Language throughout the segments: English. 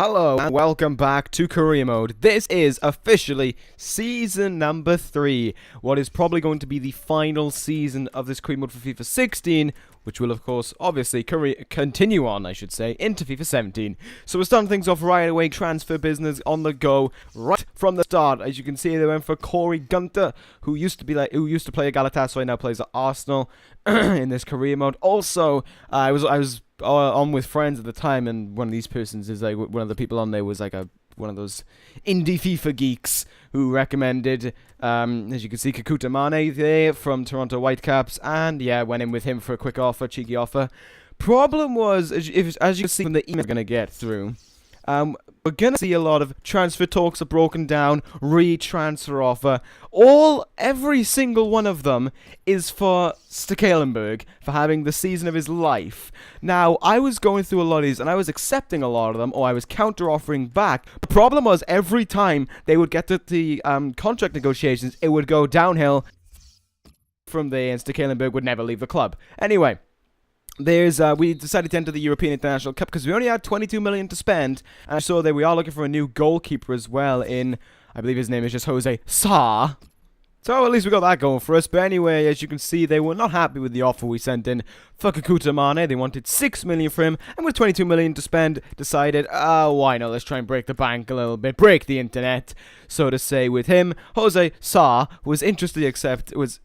Hello and welcome back to Career Mode. This is officially season number 3, what is probably going to be the final season of this Career Mode for FIFA 16, which will of course obviously continue on, I should say, into FIFA 17. So we're starting things off right away, transfer business on the go, right from the start. As you can see, they went for Corey Gunter, who used to play at Galatasaray, now plays at Arsenal in this Career Mode. Also, I was on with friends at the time, and one of these persons is like one of the people on there was like one of those indie FIFA geeks who recommended, as you can see, Kakuta Mane there from Toronto Whitecaps, and yeah, went in with him for a quick offer, cheeky offer. Problem was, as you can see from the email we're going to get through, we're going to see a lot of transfer talks are broken down, re-transfer offer. Every single one of them is for Stekelenburg for having the season of his life. Now, I was going through a lot of these, and I was accepting a lot of them, or I was counter-offering back. The problem was, every time they would get to the contract negotiations, it would go downhill from there, and Stekelenburg would never leave the club. Anyway, we decided to enter the European International Cup because we only had 22 million to spend, and I saw that we are looking for a new goalkeeper as well in, I believe his name is just Jose Sa. So at least we got that going for us. But anyway, as you can see, they were not happy with the offer we sent in for Kakuta Mane. They wanted 6 million for him, and with 22 million to spend, decided, why not? Let's try and break the bank a little bit, break the internet, so to say. With him, Jose Sa was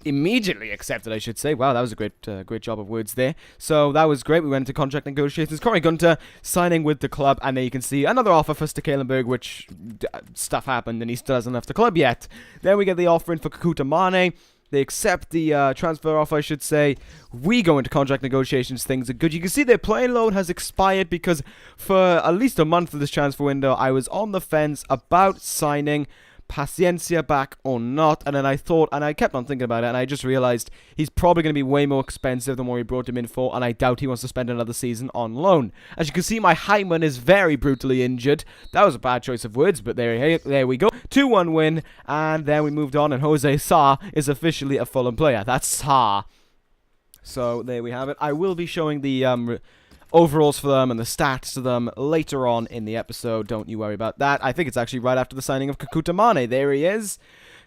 immediately accepted, I should say. Wow, that was a great job of words there. So that was great. We went into contract negotiations. Corey Gunter signing with the club, and there you can see another offer for Stekelenburg, which stuff happened, and he still hasn't left the club yet. Then we get the offer in for Kakuta Mane. They accept the transfer offer, I should say. We go into contract negotiations. Things are good. You can see their playing loan has expired because for at least a month of this transfer window, I was on the fence about signing Paciencia back or not, and then I kept on thinking about it, and I just realized he's probably going to be way more expensive than what we brought him in for, and I doubt he wants to spend another season on loan. As you can see, my Hyman is very brutally injured. That was a bad choice of words, but there we go. 2-1 win, and then we moved on, and Jose Sa is officially a Fulham player. That's Sa. So there we have it. I will be showing the overalls for them and the stats to them later on in the episode. Don't you worry about that. I think it's actually right after the signing of Kakuta Mane. There he is,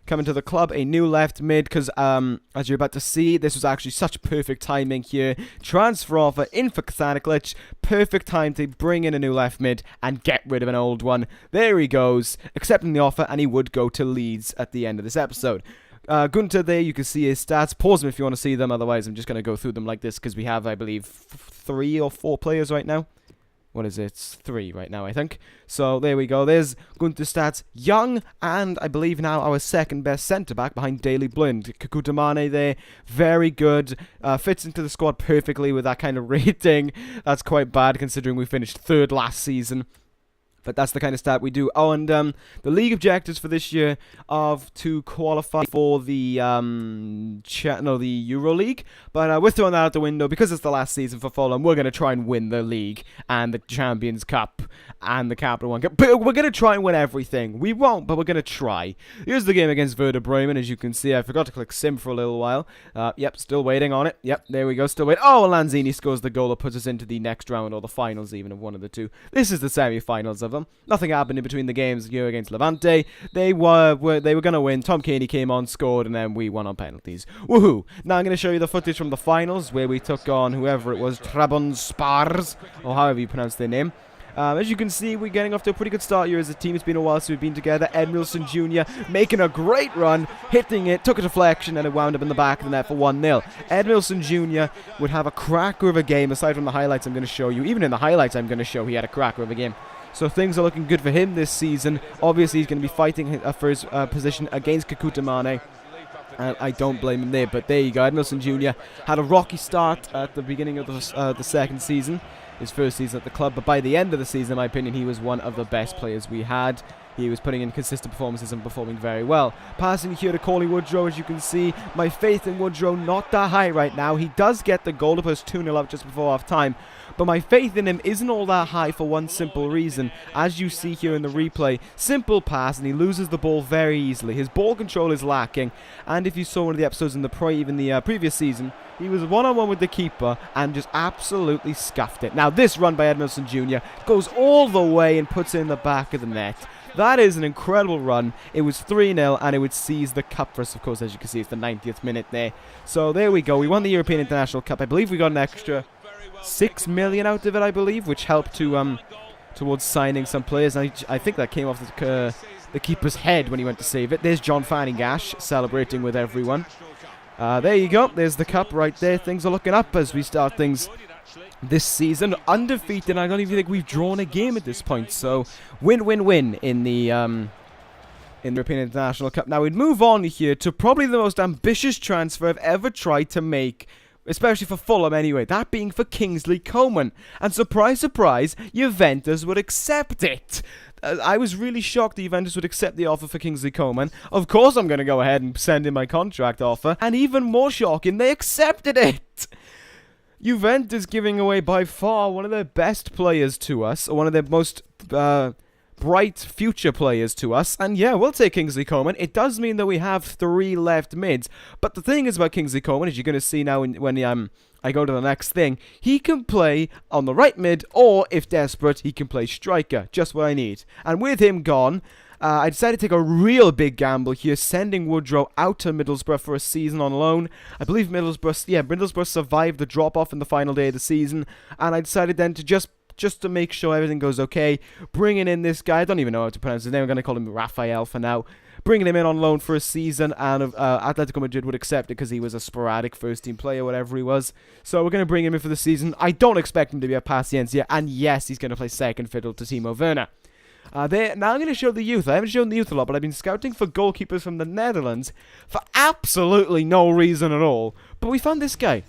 coming to the club, a new left mid, because as you're about to see, this was actually such perfect timing here. Transfer offer in for Kasaniklic. Perfect time to bring in a new left mid and get rid of an old one. There he goes, accepting the offer, and he would go to Leeds at the end of this episode. Gunter there, you can see his stats. Pause them if you want to see them, otherwise I'm just going to go through them like this because we have, I believe, 3 or 4 players right now. What is it? It's 3 right now, I think. So there we go. There's Gunter's stats. Young, and I believe now our second best centre-back behind Daley Blind. Kakuta Mane there, very good. Fits into the squad perfectly with that kind of rating. That's quite bad considering we finished 3rd last season. But that's the kind of stat we do. Oh, and the league objectives for this year are to qualify for the Euro League. But we're throwing that out the window because it's the last season for Fulham. We're going to try and win the league and the Champions Cup and the Capital One Cup. But we're going to try and win everything. We won't, but we're going to try. Here's the game against Werder Bremen. As you can see, I forgot to click sim for a little while. Yep, still waiting on it. Yep, there we go, still waiting. Oh, Lanzini scores the goal that puts us into the next round, or the finals even, of one of the two. This is the semi-finals of them. Nothing happened in between the games here against Levante. They were going to win. Tom Caney came on, scored, and then we won on penalties. Woohoo! Now I'm going to show you the footage from the finals where we took on whoever it was, Trabzonspor, or however you pronounce their name. As you can see, we're getting off to a pretty good start here as a team. It's been a while since we've been together. Edmilson Jr. making a great run, hitting it, took a deflection, and it wound up in the back of the net for 1-0. Edmilson Jr. would have a cracker of a game, aside from the highlights I'm going to show you. Even in the highlights I'm going to show, he had a cracker of a game. So things are looking good for him this season. Obviously, he's going to be fighting for his position against Kakuta Mane. I don't blame him there, but there you go. Edmilson Jr. had a rocky start at the beginning of the second season, his first season at the club, but by the end of the season, in my opinion, he was one of the best players we had. he was putting in consistent performances and performing very well. Passing here to Corley Woodrow, as you can see, my faith in Woodrow not that high right now. He does get the goal to put us 2-0 up just before half time, but my faith in him isn't all that high for one simple reason. As you see here in the replay, simple pass and he loses the ball very easily. His ball control is lacking, and if you saw one of the episodes in the previous season, he was one-on-one with the keeper and just absolutely scuffed it. Now this run by Edmondson Jr. goes all the way and puts it in the back of the net. That is an incredible run. It was 3-0 and it would seize the cup for us, of course, as you can see. It's the 90th minute there. So there we go. We won the European International Cup. I believe we got an extra 6 million out of it, I believe, which helped to towards signing some players. I think that came off the keeper's head when he went to save it. There's John Fanning-Gash celebrating with everyone. There you go. There's the cup right there. Things are looking up as we start things this season. Undefeated. I don't even think we've drawn a game at this point. So win-win-win in the European International Cup. Now we'd move on here to probably the most ambitious transfer I've ever tried to make, especially for Fulham anyway, that being for Kingsley Coman. And surprise, surprise, Juventus would accept it. I was really shocked that Juventus would accept the offer for Kingsley Coman. Of course I'm going to go ahead and send in my contract offer. And even more shocking, they accepted it. Juventus giving away by far one of their best players to us, or one of their most bright future players to us, and yeah, we'll take Kingsley Coman. It does mean that we have 3 left mids, but the thing is about Kingsley Coman, as you're going to see now when I go to the next thing, he can play on the right mid, or if desperate, he can play striker, just what I need. And with him gone, I decided to take a real big gamble here, sending Woodrow out to Middlesbrough for a season on loan. I believe Middlesbrough survived the drop-off in the final day of the season, and I decided then to just to make sure everything goes okay, bringing in this guy, I don't even know how to pronounce his name, I'm going to call him Raphael for now, bringing him in on loan for a season, and Atletico Madrid would accept it because he was a sporadic first-team player, whatever he was. So we're going to bring him in for the season. I don't expect him to be a Paciencia, and yes, he's going to play second fiddle to Timo Werner. Now I'm going to show the youth. I haven't shown the youth a lot, but I've been scouting for goalkeepers from the Netherlands for absolutely no reason at all. But we found this guy.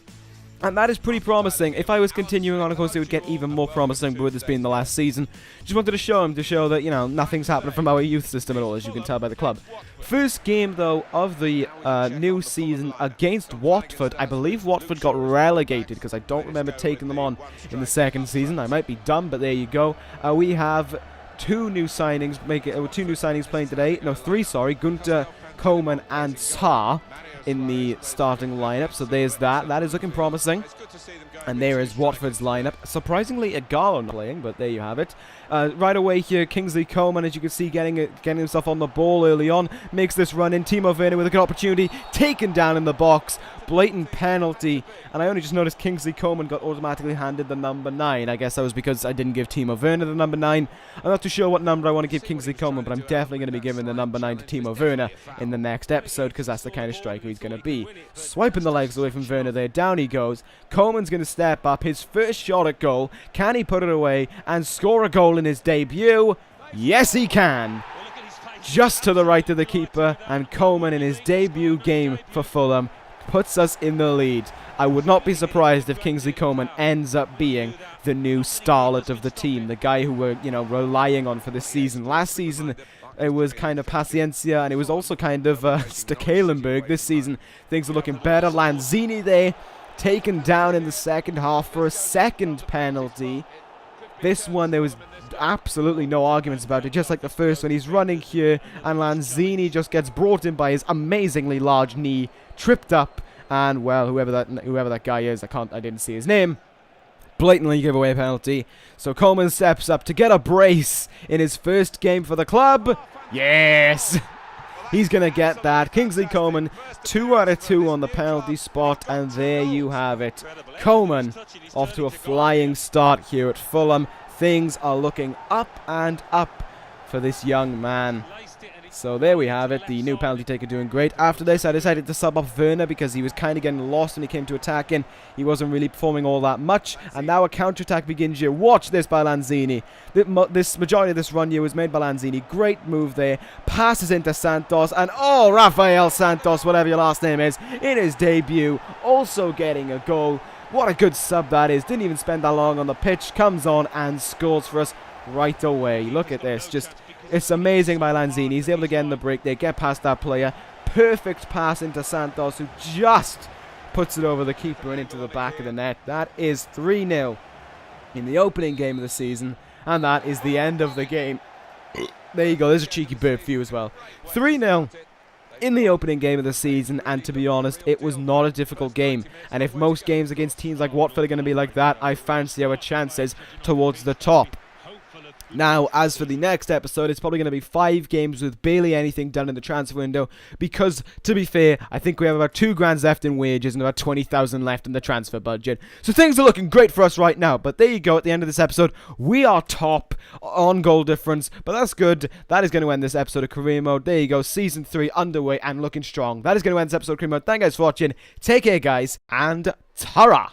And that is pretty promising. If I was continuing on, of course, it would get even more promising, but with this being the last season, just wanted to show him, to show that, you know, nothing's happening from our youth system at all, as you can tell by the club. First game, though, of the new season against Watford. I believe Watford got relegated, because I don't remember taking them on in the second season. I might be dumb, but there you go. We have 2 new signings playing today. No, 3, sorry. Gunter, Coman, and Sarr in the starting lineup. So there's that. That is looking promising. And there is Watford's lineup. Surprisingly, Igalo not playing, but there you have it. Right away here, Kingsley Coman, as you can see, getting himself on the ball early on, makes this run in. Timo Werner with a good opportunity, taken down in the box. Blatant penalty. And I only just noticed Kingsley Coman got automatically handed the number 9. I guess that was because I didn't give Timo Werner the number 9. I'm not too sure what number I want to give Kingsley Coman, but I'm definitely going to be giving the number 9 to Timo Werner in the next episode, because that's the kind of striker he's going to be. Swiping the legs away from Werner there. Down he goes. Coman's going to step up. His first shot at goal. Can he put it away and score a goal in his debut? Yes, he can. Just to the right of the keeper, and Coman in his debut game for Fulham puts us in the lead. I would not be surprised if Kingsley Coman ends up being the new starlet of the team, the guy who we're, you know, relying on for this season. Last season, it was kind of Paciencia, and it was also kind of Stekelenburg. This season, things are looking better. Lanzini there, taken down in the second half for a second penalty. This one, there was absolutely no arguments about it, just like the first one. He's running here, and Lanzini just gets brought in by his amazingly large knee, tripped up, and well, whoever that guy is, I didn't see his name, blatantly give away a penalty. So Coman steps up to get a brace in his first game for the club. Yes! He's going to get that. Kingsley Coman, 2 out of 2 on the penalty spot, and there you have it. Coman off to a flying start here at Fulham. Things are looking up and up for this young man. So there we have it, the new penalty taker doing great. After this, I decided to sub off Werner because he was kind of getting lost when he came to attacking. He wasn't really performing all that much, and now a counter-attack begins here. Watch this by Lanzini. This majority of this run here was made by Lanzini. Great move there. Passes into Santos, and oh, Rafael Santos, whatever your last name is, in his debut, also getting a goal. What a good sub that is. Didn't even spend that long on the pitch. Comes on and scores for us. right away. Look at this. Just, it's amazing by Lanzini. He's able to get in the break. They get past that player. Perfect pass into Santos, who just puts it over the keeper and into the back of the net. That is 3-0 in the opening game of the season, and that is the end of the game. There you go. There's a cheeky burp for you as well. 3-0 in the opening game of the season, and to be honest, it was not a difficult game. And if most games against teams like Watford are going to be like that, I fancy our chances towards the top. Now, as for the next episode, it's probably going to be 5 games with barely anything done in the transfer window, because, to be fair, I think we have about 2 grand left in wages and about 20,000 left in the transfer budget. So things are looking great for us right now, but there you go. At the end of this episode, we are top on goal difference, but that's good. That is going to end this episode of Career Mode. There you go, Season 3 underway and looking strong. That is going to end this episode of Career Mode. Thank you guys for watching. Take care, guys, and ta-ra!